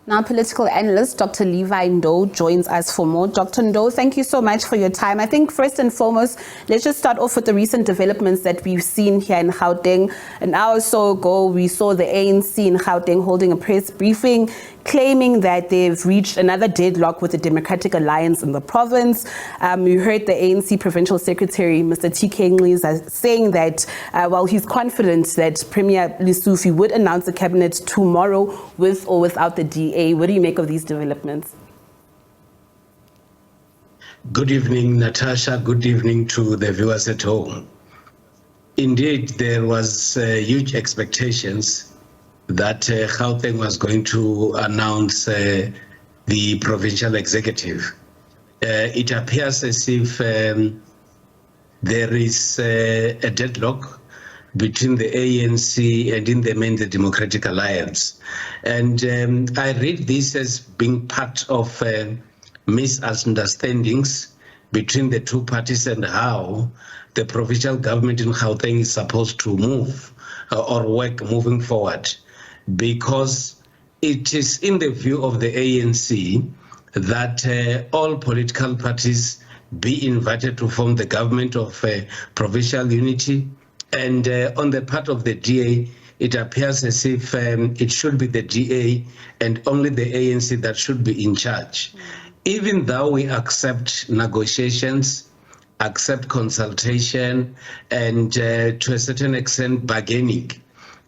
Now, political analyst Dr. Levy Ndou joins us for more. Dr. Ndou, thank you so much for your time. I think first and foremost, let's just start off with the recent developments that we've seen here in Gauteng. An hour or so ago, we saw the ANC in Gauteng holding a press briefing, claiming that they've reached another deadlock with the Democratic Alliance in the province. We heard the ANC Provincial Secretary, Mr. TK Ngqiza, saying that while he's confident that Premier Lesufi would announce the cabinet tomorrow with or without the DA. What do you make of these developments? Good evening, Natasha. Good evening to the viewers at home. Indeed, there was huge expectations that Gauteng was going to announce the provincial executive. It appears as if there is a deadlock between the ANC and in the main the Democratic Alliance. And I read this as being part of misunderstandings between the two parties and how the provincial government in Gauteng is supposed to move or work moving forward. Because it is in the view of the ANC that all political parties be invited to form the government of provincial unity. And on the part of the DA, it appears as if it should be the DA and only the ANC that should be in charge. Even though we accept negotiations, accept consultation, and to a certain extent bargaining,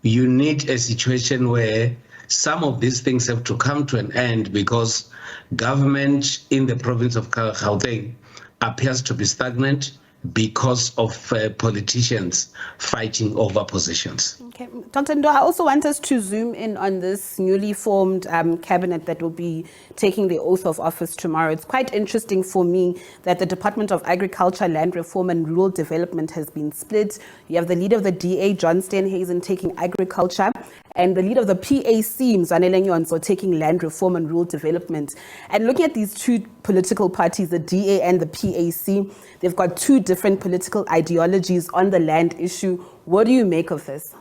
you need a situation where some of these things have to come to an end because government in the province of Gauteng appears to be stagnant because of politicians fighting over positions. Okay, Dr. Ndou, I also want us to zoom in on this newly formed cabinet that will be taking the oath of office tomorrow. It's quite interesting for me that the Department of Agriculture, Land Reform and Rural Development has been split. You have the leader of the DA, John Steenhuisen, taking agriculture, and the leader of the PAC, Mzwanele Nyonso, taking land reform and rural development. And looking at these two political parties, the DA and the PAC, they've got two different political ideologies on the land issue. What do you make of this?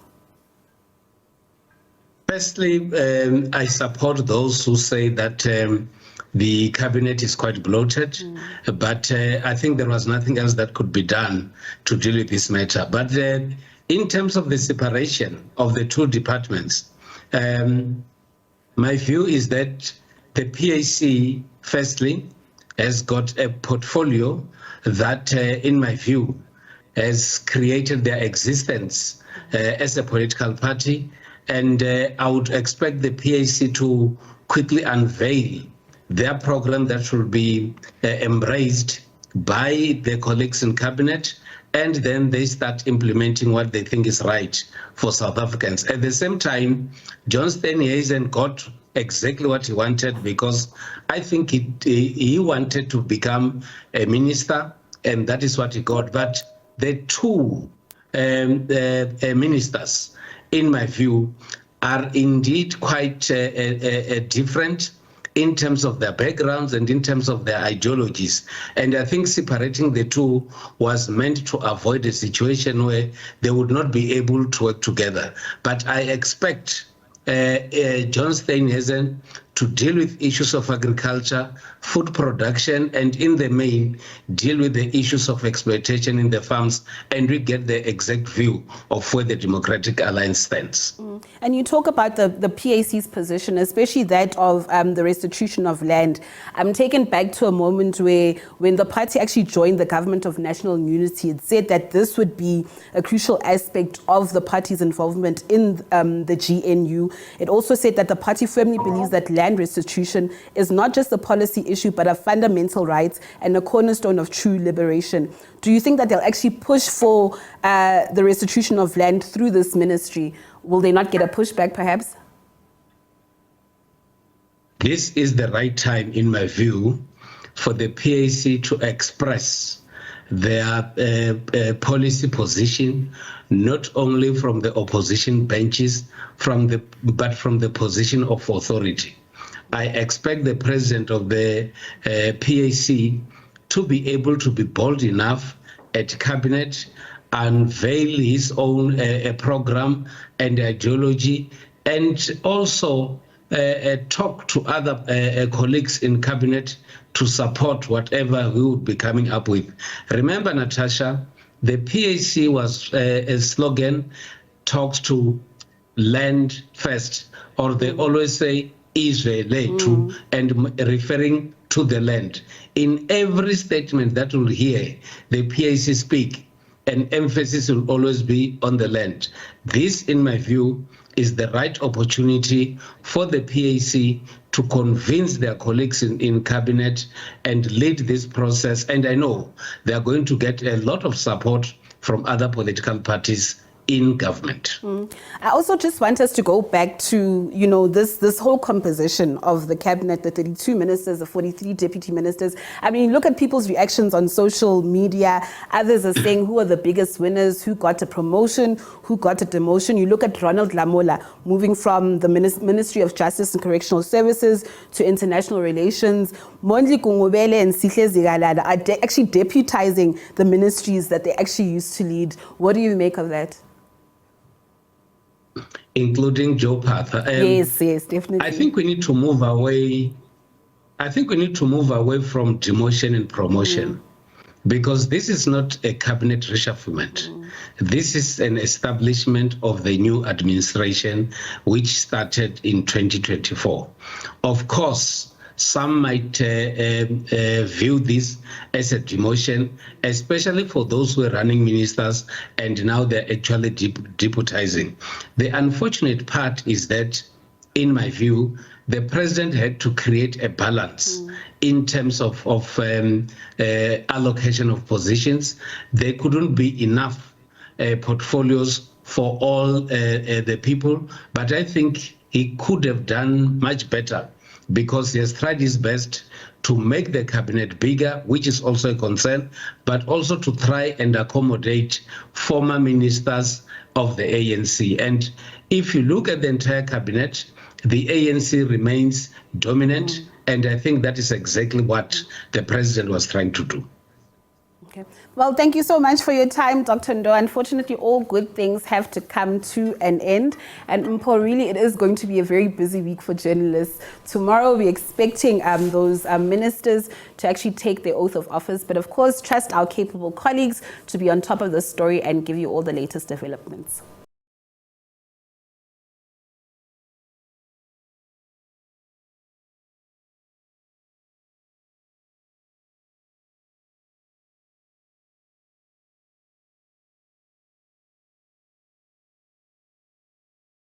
Firstly, I support those who say that the cabinet is quite bloated, but I think there was nothing else that could be done to deal with this matter. But in terms of the separation of the two departments, my view is that the PAC, firstly, has got a portfolio that, in my view, has created their existence as a political party. And I would expect the PAC to quickly unveil their program that will be embraced by their colleagues in cabinet, and then they start implementing what they think is right for South Africans. At the same time, John Steenhuisen got exactly what he wanted, because I think he wanted to become a minister, and that is what he got. But the two ministers, in my view, are indeed quite different in terms of their backgrounds and in terms of their ideologies. And I think separating the two was meant to avoid a situation where they would not be able to work together. But I expect John Steenhuisen to deal with issues of agriculture, food production, and in the main, deal with the issues of exploitation in the farms, and we get the exact view of where the Democratic Alliance stands. And you talk about the PAC's position, especially that of the restitution of land. I'm taken back to a moment where, when the party actually joined the government of national unity, it said that this would be a crucial aspect of the party's involvement in the GNU. It also said that the party firmly believes that land restitution is not just a policy issue, but a fundamental right and a cornerstone of true liberation. Do you think that they'll actually push for the restitution of land through this ministry? Will they not get a pushback, perhaps? This is the right time, in my view, for the PAC to express their policy position, not only from the opposition benches, but from the position of authority. I expect the president of the PAC to be able to be bold enough at cabinet, unveil his own program and ideology, and also talk to other colleagues in cabinet to support whatever we would be coming up with. Remember, Natasha, the PAC was a slogan, talks to land first, or they always say Israel too, and referring to the land. In every statement that we'll hear the PAC speak, an emphasis will always be on the land. This, in my view, is the right opportunity for the PAC to convince their colleagues in cabinet and lead this process. And I know they are going to get a lot of support from other political parties in government. I also just want us to go back to, this whole composition of the cabinet, the 32 ministers, the 43 deputy ministers. I mean, look at people's reactions on social media. Others are saying who are the biggest winners, who got a promotion, who got a demotion. You look at Ronald Lamola moving from the Ministry of Justice and Correctional Services to International Relations. Mondli Kungubele and Sihle Zigalala are actually deputizing the ministries that they actually used to lead. What do you make of that? Including Joe Partha. Yes, definitely. I think we need to move away. I think we need to move away from demotion and promotion, because this is not a cabinet reshufflement. This is an establishment of the new administration, which started in 2024. Of course, some might view this as a demotion, especially for those who are running ministers and now they're actually deputizing. The unfortunate part is that, in my view, the president had to create a balance in terms of allocation of positions. There couldn't be enough portfolios for all the people, but I think he could have done much better, because he has tried his best to make the cabinet bigger, which is also a concern, but also to try and accommodate former ministers of the ANC. And if you look at the entire cabinet, the ANC remains dominant, and I think that is exactly what the president was trying to do. Okay. Well, thank you so much for your time, Dr. Ndou. Unfortunately, all good things have to come to an end. And Mpho, really, it is going to be a very busy week for journalists. Tomorrow, we're expecting those ministers to actually take their oath of office. But of course, trust our capable colleagues to be on top of the story and give you all the latest developments.